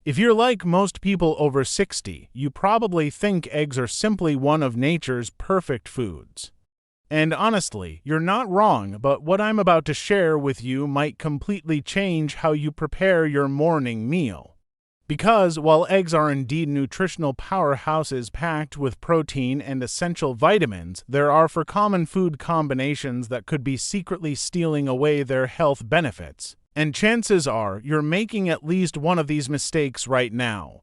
If you're like most people over 60, you probably think eggs are simply one of nature's perfect foods. And honestly, you're not wrong, but what I'm about to share with you might completely change how you prepare your morning meal. Because while eggs are indeed nutritional powerhouses packed with protein and essential vitamins, there are four common food combinations that could be secretly stealing away their health benefits. And chances are you're making at least one of these mistakes right now.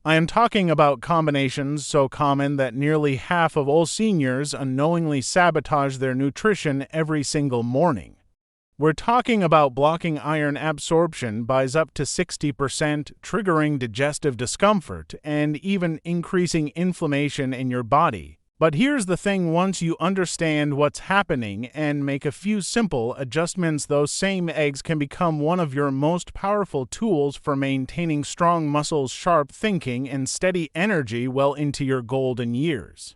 I am talking about combinations so common that nearly half of all seniors unknowingly sabotage their nutrition every single morning. We're talking about blocking iron absorption by up to 60%, triggering digestive discomfort, and even increasing inflammation in your body. But here's the thing: once you understand what's happening and make a few simple adjustments, those same eggs can become one of your most powerful tools for maintaining strong muscles, sharp thinking, and steady energy well into your golden years.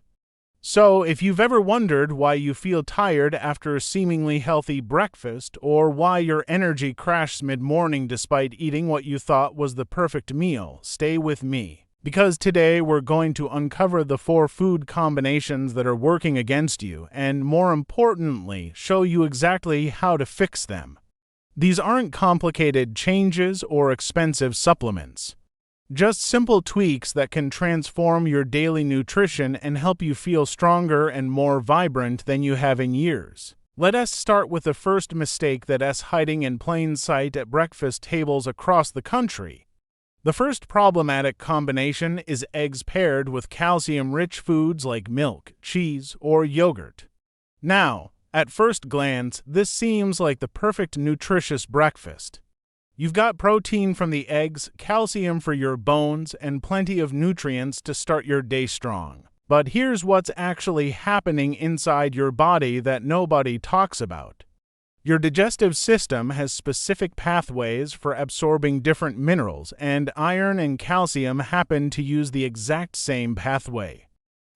So, if you've ever wondered why you feel tired after a seemingly healthy breakfast, or why your energy crashes mid-morning despite eating what you thought was the perfect meal, stay with me. Because today we're going to uncover the 4 food combinations that are working against you, and more importantly, show you exactly how to fix them. These aren't complicated changes or expensive supplements. Just simple tweaks that can transform your daily nutrition and help you feel stronger and more vibrant than you have in years. Let us start with the first mistake that's hiding in plain sight at breakfast tables across the country. The first problematic combination is eggs paired with calcium-rich foods like milk, cheese, or yogurt. Now, at first glance, this seems like the perfect nutritious breakfast. You've got protein from the eggs, calcium for your bones, and plenty of nutrients to start your day strong. But here's what's actually happening inside your body that nobody talks about. Your digestive system has specific pathways for absorbing different minerals, and iron and calcium happen to use the exact same pathway.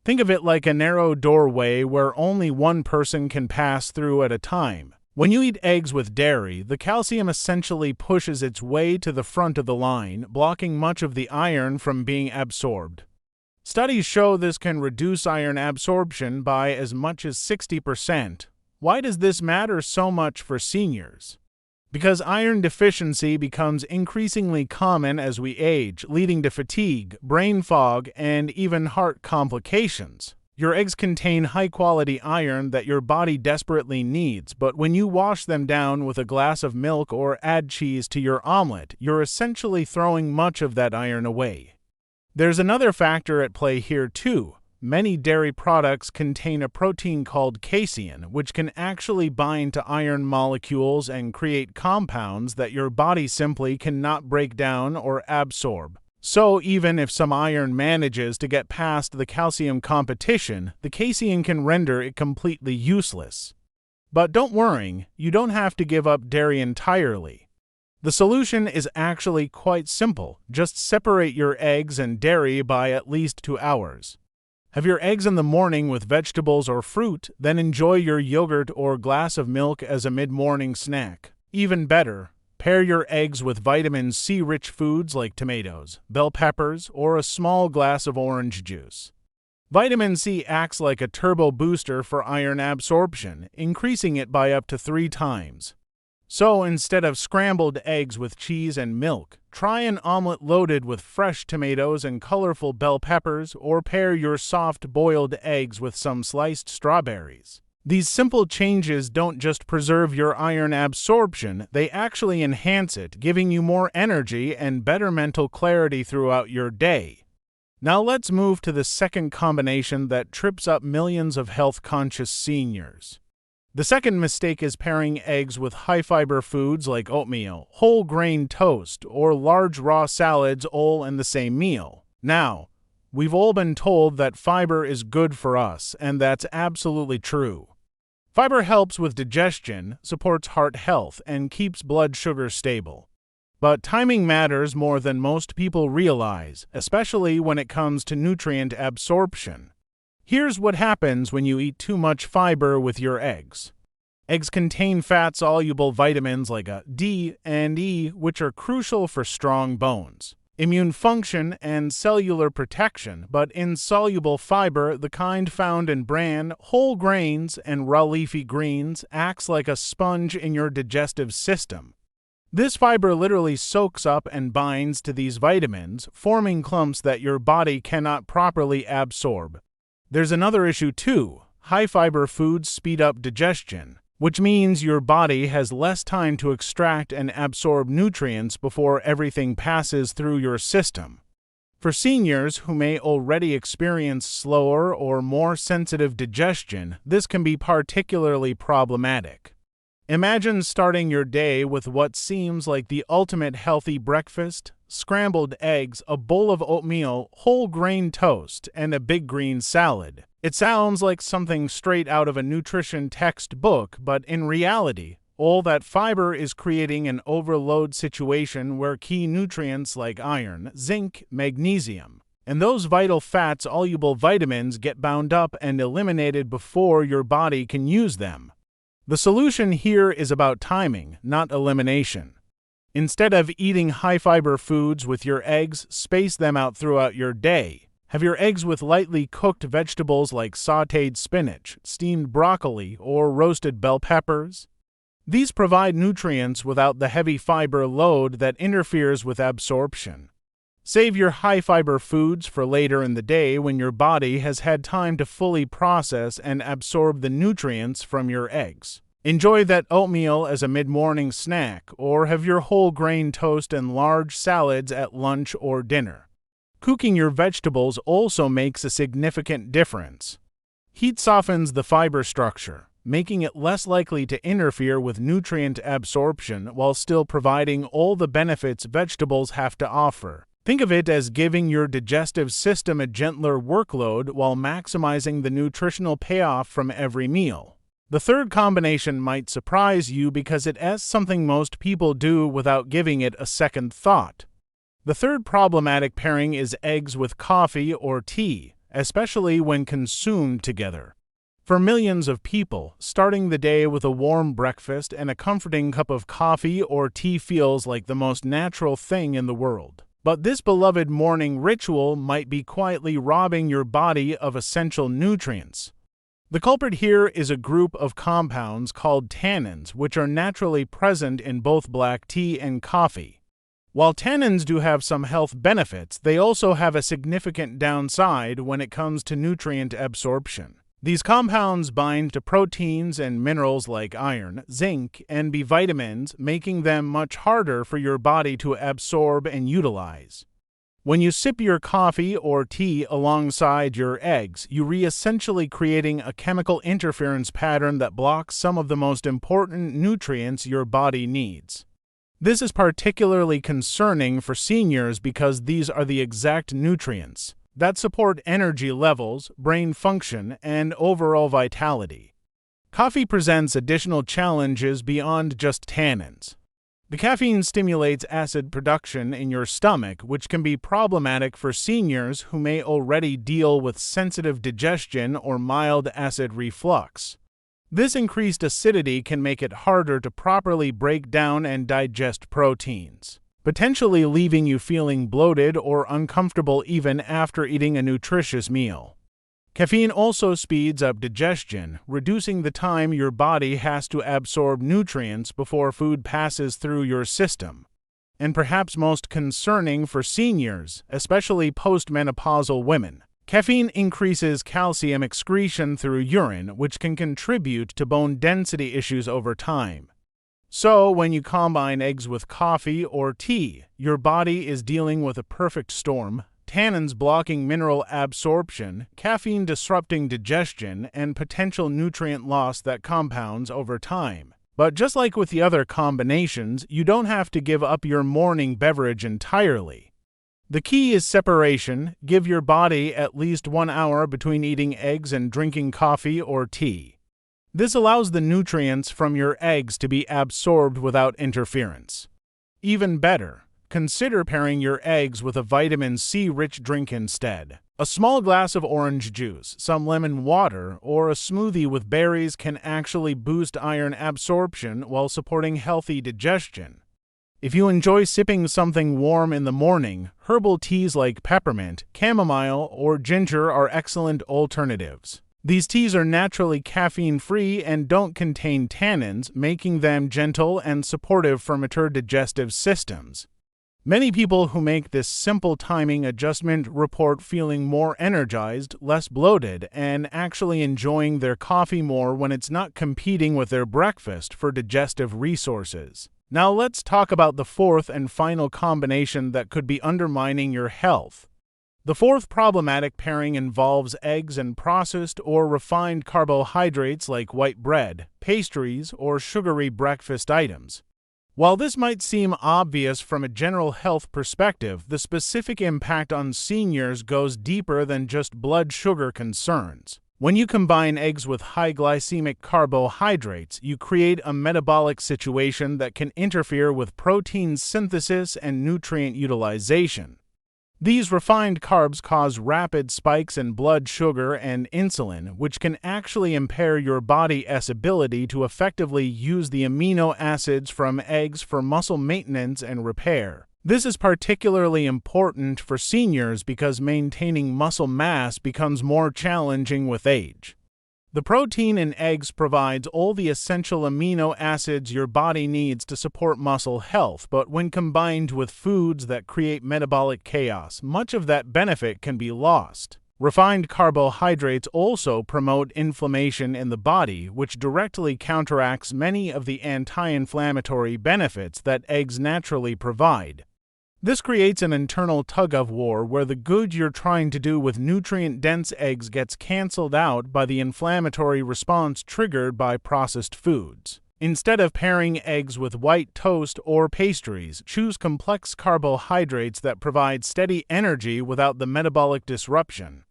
Think of it like a narrow doorway where only one person can pass through at a time. When you eat eggs with dairy, the calcium essentially pushes its way to the front of the line, blocking much of the iron from being absorbed. Studies show this can reduce iron absorption by as much as 60%. Why does this matter so much for seniors? Because iron deficiency becomes increasingly common as we age, leading to fatigue, brain fog, and even heart complications. Your eggs contain high-quality iron that your body desperately needs, but when you wash them down with a glass of milk or add cheese to your omelet, you're essentially throwing much of that iron away. There's another factor at play here too. Many dairy products contain a protein called casein, which can actually bind to iron molecules and create compounds that your body simply cannot break down or absorb. So even if some iron manages to get past the calcium competition, the casein can render it completely useless. But don't worry, you don't have to give up dairy entirely. The solution is actually quite simple. Just separate your eggs and dairy by at least 2 hours. Have your eggs in the morning with vegetables or fruit, then enjoy your yogurt or glass of milk as a mid-morning snack. Even better, pair your eggs with vitamin C-rich foods like tomatoes, bell peppers, or a small glass of orange juice. Vitamin C acts like a turbo booster for iron absorption, increasing it by up to 3 times. So instead of scrambled eggs with cheese and milk, try an omelet loaded with fresh tomatoes and colorful bell peppers, or pair your soft boiled eggs with some sliced strawberries. These simple changes don't just preserve your iron absorption, they actually enhance it, giving you more energy and better mental clarity throughout your day. Now let's move to the second combination that trips up millions of health-conscious seniors. The second mistake is pairing eggs with high-fiber foods like oatmeal, whole grain toast, or large raw salads all in the same meal. Now, we've all been told that fiber is good for us, and that's absolutely true. Fiber helps with digestion, supports heart health, and keeps blood sugar stable. But timing matters more than most people realize, especially when it comes to nutrient absorption. Here's what happens when you eat too much fiber with your eggs. Eggs contain fat-soluble vitamins like D and E, which are crucial for strong bones. immune function, and cellular protection, but insoluble fiber, the kind found in bran, whole grains, and raw leafy greens, acts like a sponge in your digestive system. This fiber literally soaks up and binds to these vitamins, forming clumps that your body cannot properly absorb. There's another issue too. High-fiber foods speed up digestion, which means your body has less time to extract and absorb nutrients before everything passes through your system. For seniors who may already experience slower or more sensitive digestion, this can be particularly problematic. Imagine starting your day with what seems like the ultimate healthy breakfast: scrambled eggs, a bowl of oatmeal, whole grain toast, and a big green salad. It sounds like something straight out of a nutrition textbook, but in reality, all that fiber is creating an overload situation where key nutrients like iron, zinc, magnesium, and those vital fat-soluble vitamins get bound up and eliminated before your body can use them. The solution here is about timing, not elimination. Instead of eating high-fiber foods with your eggs, space them out throughout your day. Have your eggs with lightly cooked vegetables like sautéed spinach, steamed broccoli, or roasted bell peppers. These provide nutrients without the heavy fiber load that interferes with absorption. Save your high-fiber foods for later in the day when your body has had time to fully process and absorb the nutrients from your eggs. Enjoy that oatmeal as a mid-morning snack, or have your whole grain toast and large salads at lunch or dinner. Cooking your vegetables also makes a significant difference. Heat softens the fiber structure, making it less likely to interfere with nutrient absorption while still providing all the benefits vegetables have to offer. Think of it as giving your digestive system a gentler workload while maximizing the nutritional payoff from every meal. The third combination might surprise you because it is something most people do without giving it a second thought. The third problematic pairing is eggs with coffee or tea, especially when consumed together. For millions of people, starting the day with a warm breakfast and a comforting cup of coffee or tea feels like the most natural thing in the world. But this beloved morning ritual might be quietly robbing your body of essential nutrients. The culprit here is a group of compounds called tannins, which are naturally present in both black tea and coffee. While tannins do have some health benefits, they also have a significant downside when it comes to nutrient absorption. These compounds bind to proteins and minerals like iron, zinc, and B vitamins, making them much harder for your body to absorb and utilize. When you sip your coffee or tea alongside your eggs, you are essentially creating a chemical interference pattern that blocks some of the most important nutrients your body needs. This is particularly concerning for seniors because these are the exact nutrients that support energy levels, brain function, and overall vitality. Coffee presents additional challenges beyond just tannins. The caffeine stimulates acid production in your stomach, which can be problematic for seniors who may already deal with sensitive digestion or mild acid reflux. This increased acidity can make it harder to properly break down and digest proteins, potentially leaving you feeling bloated or uncomfortable even after eating a nutritious meal. Caffeine also speeds up digestion, reducing the time your body has to absorb nutrients before food passes through your system. And perhaps most concerning for seniors, especially postmenopausal women, caffeine increases calcium excretion through urine, which can contribute to bone density issues over time. So, when you combine eggs with coffee or tea, your body is dealing with a perfect storm: tannins blocking mineral absorption, caffeine disrupting digestion, and potential nutrient loss that compounds over time. But just like with the other combinations, you don't have to give up your morning beverage entirely. The key is separation. Give your body at least 1 hour between eating eggs and drinking coffee or tea. This allows the nutrients from your eggs to be absorbed without interference. Even better, consider pairing your eggs with a vitamin C-rich drink instead. A small glass of orange juice, some lemon water, or a smoothie with berries can actually boost iron absorption while supporting healthy digestion. If you enjoy sipping something warm in the morning, herbal teas like peppermint, chamomile, or ginger are excellent alternatives. These teas are naturally caffeine-free and don't contain tannins, making them gentle and supportive for mature digestive systems. Many people who make this simple timing adjustment report feeling more energized, less bloated, and actually enjoying their coffee more when it's not competing with their breakfast for digestive resources. Now let's talk about the fourth and final combination that could be undermining your health. The fourth problematic pairing involves eggs and processed or refined carbohydrates like white bread, pastries, or sugary breakfast items. While this might seem obvious from a general health perspective, the specific impact on seniors goes deeper than just blood sugar concerns. When you combine eggs with high glycemic carbohydrates, you create a metabolic situation that can interfere with protein synthesis and nutrient utilization. These refined carbs cause rapid spikes in blood sugar and insulin, which can actually impair your body's ability to effectively use the amino acids from eggs for muscle maintenance and repair. This is particularly important for seniors because maintaining muscle mass becomes more challenging with age. The protein in eggs provides all the essential amino acids your body needs to support muscle health, but when combined with foods that create metabolic chaos, much of that benefit can be lost. Refined carbohydrates also promote inflammation in the body, which directly counteracts many of the anti-inflammatory benefits that eggs naturally provide. This creates an internal tug-of-war where the good you're trying to do with nutrient-dense eggs gets canceled out by the inflammatory response triggered by processed foods. Instead of pairing eggs with white toast or pastries, choose complex carbohydrates that provide steady energy without the metabolic disruption.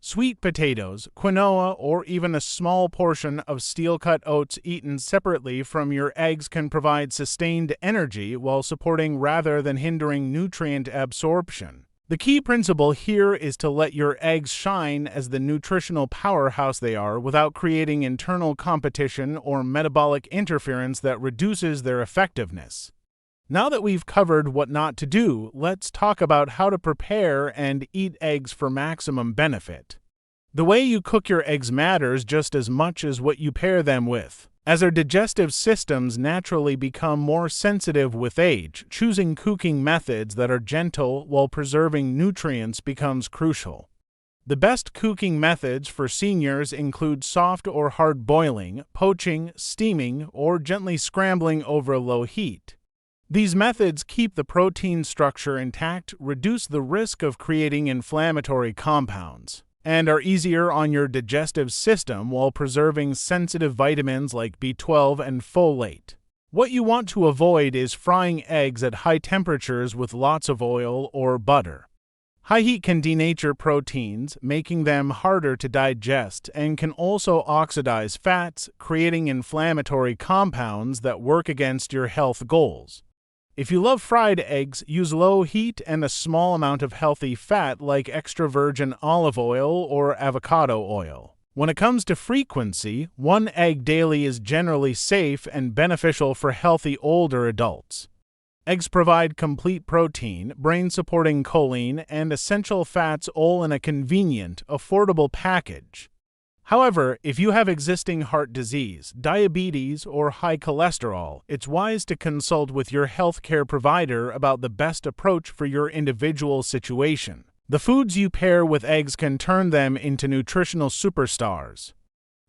Sweet potatoes, quinoa, or even a small portion of steel-cut oats eaten separately from your eggs can provide sustained energy while supporting rather than hindering nutrient absorption. The key principle here is to let your eggs shine as the nutritional powerhouse they are without creating internal competition or metabolic interference that reduces their effectiveness. Now that we've covered what not to do, let's talk about how to prepare and eat eggs for maximum benefit. The way you cook your eggs matters just as much as what you pair them with. As our digestive systems naturally become more sensitive with age, choosing cooking methods that are gentle while preserving nutrients becomes crucial. The best cooking methods for seniors include soft or hard boiling, poaching, steaming, or gently scrambling over low heat. These methods keep the protein structure intact, reduce the risk of creating inflammatory compounds, and are easier on your digestive system while preserving sensitive vitamins like B12 and folate. What you want to avoid is frying eggs at high temperatures with lots of oil or butter. High heat can denature proteins, making them harder to digest, and can also oxidize fats, creating inflammatory compounds that work against your health goals. If you love fried eggs, use low heat and a small amount of healthy fat like extra virgin olive oil or avocado oil. When it comes to frequency, one egg daily is generally safe and beneficial for healthy older adults. Eggs provide complete protein, brain-supporting choline, and essential fats all in a convenient, affordable package. However, if you have existing heart disease, diabetes, or high cholesterol, it's wise to consult with your healthcare provider about the best approach for your individual situation. The foods you pair with eggs can turn them into nutritional superstars.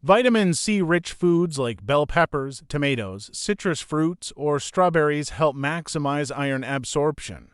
Vitamin C-rich foods like bell peppers, tomatoes, citrus fruits, or strawberries help maximize iron absorption.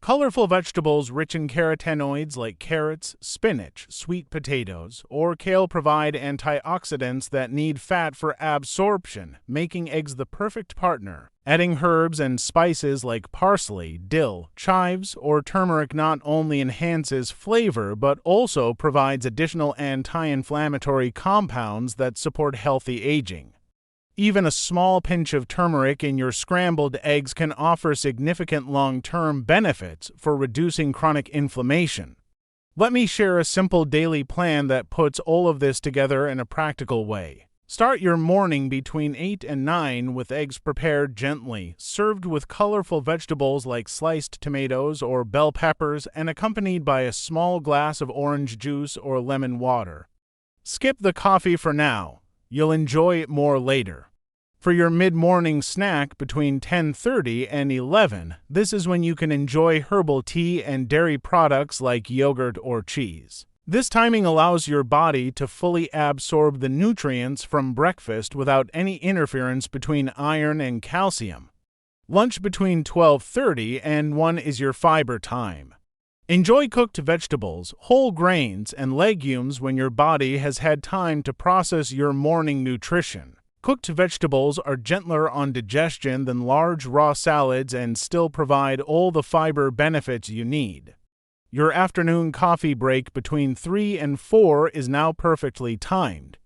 Colorful vegetables rich in carotenoids like carrots, spinach, sweet potatoes, or kale provide antioxidants that need fat for absorption, making eggs the perfect partner. Adding herbs and spices like parsley, dill, chives, or turmeric not only enhances flavor but also provides additional anti-inflammatory compounds that support healthy aging. Even a small pinch of turmeric in your scrambled eggs can offer significant long-term benefits for reducing chronic inflammation. Let me share a simple daily plan that puts all of this together in a practical way. Start your morning between 8 and 9 with eggs prepared gently, served with colorful vegetables like sliced tomatoes or bell peppers and accompanied by a small glass of orange juice or lemon water. Skip the coffee for now. You'll enjoy it more later. For your mid-morning snack between 10:30 and 11, this is when you can enjoy herbal tea and dairy products like yogurt or cheese. This timing allows your body to fully absorb the nutrients from breakfast without any interference between iron and calcium. Lunch between 12:30 and 1 is your fiber time. Enjoy cooked vegetables, whole grains, and legumes when your body has had time to process your morning nutrition. Cooked vegetables are gentler on digestion than large raw salads and still provide all the fiber benefits you need. Your afternoon coffee break between 3 and 4 is now perfectly timed.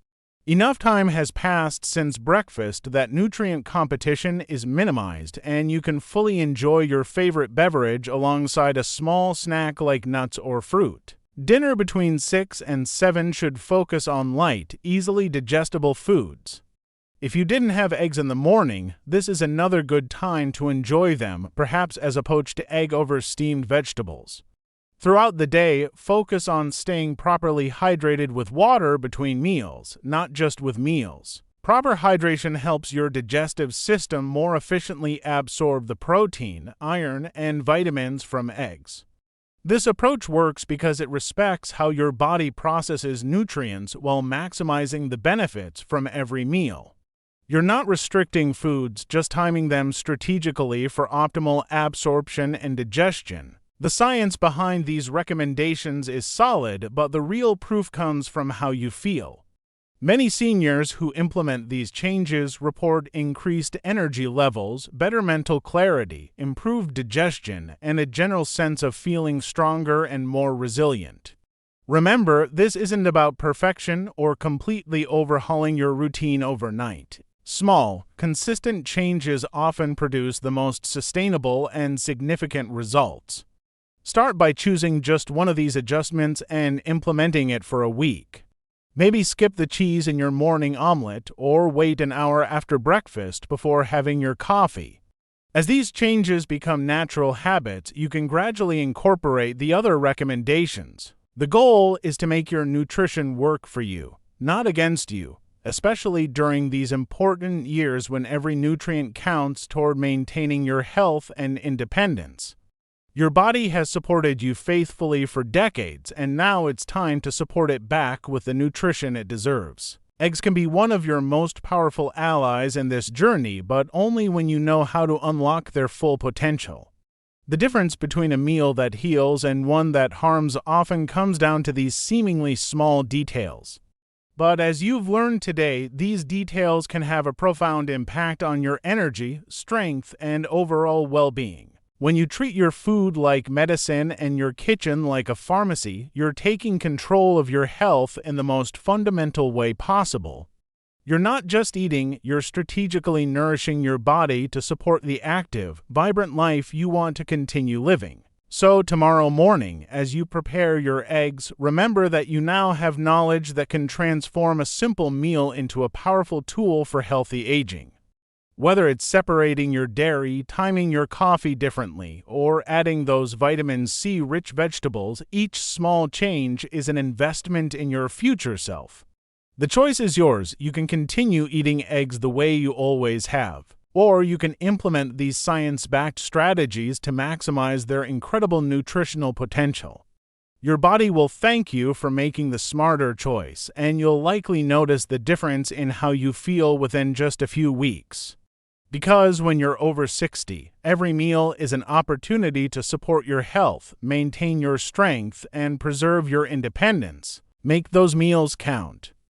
Enough time has passed since breakfast that nutrient competition is minimized and you can fully enjoy your favorite beverage alongside a small snack like nuts or fruit. Dinner between 6 and 7 should focus on light, easily digestible foods. If you didn't have eggs in the morning, this is another good time to enjoy them, perhaps as a poached egg over steamed vegetables. Throughout the day, focus on staying properly hydrated with water between meals, not just with meals. Proper hydration helps your digestive system more efficiently absorb the protein, iron, and vitamins from eggs. This approach works because it respects how your body processes nutrients while maximizing the benefits from every meal. You're not restricting foods, just timing them strategically for optimal absorption and digestion. The science behind these recommendations is solid, but the real proof comes from how you feel. Many seniors who implement these changes report increased energy levels, better mental clarity, improved digestion, and a general sense of feeling stronger and more resilient. Remember, this isn't about perfection or completely overhauling your routine overnight. Small, consistent changes often produce the most sustainable and significant results. Start by choosing just one of these adjustments and implementing it for a week. Maybe skip the cheese in your morning omelet or wait an hour after breakfast before having your coffee. As these changes become natural habits, you can gradually incorporate the other recommendations. The goal is to make your nutrition work for you, not against you, especially during these important years when every nutrient counts toward maintaining your health and independence. Your body has supported you faithfully for decades, and now it's time to support it back with the nutrition it deserves. Eggs can be one of your most powerful allies in this journey, but only when you know how to unlock their full potential. The difference between a meal that heals and one that harms often comes down to these seemingly small details. But as you've learned today, these details can have a profound impact on your energy, strength, and overall well-being. When you treat your food like medicine and your kitchen like a pharmacy, you're taking control of your health in the most fundamental way possible. You're not just eating, you're strategically nourishing your body to support the active, vibrant life you want to continue living. So tomorrow morning, as you prepare your eggs, remember that you now have knowledge that can transform a simple meal into a powerful tool for healthy aging. Whether it's separating your dairy, timing your coffee differently, or adding those vitamin C-rich vegetables, each small change is an investment in your future self. The choice is yours. You can continue eating eggs the way you always have, or you can implement these science-backed strategies to maximize their incredible nutritional potential. Your body will thank you for making the smarter choice, and you'll likely notice the difference in how you feel within just a few weeks. Because when you're over 60, every meal is an opportunity to support your health, maintain your strength, and preserve your independence. Make those meals count.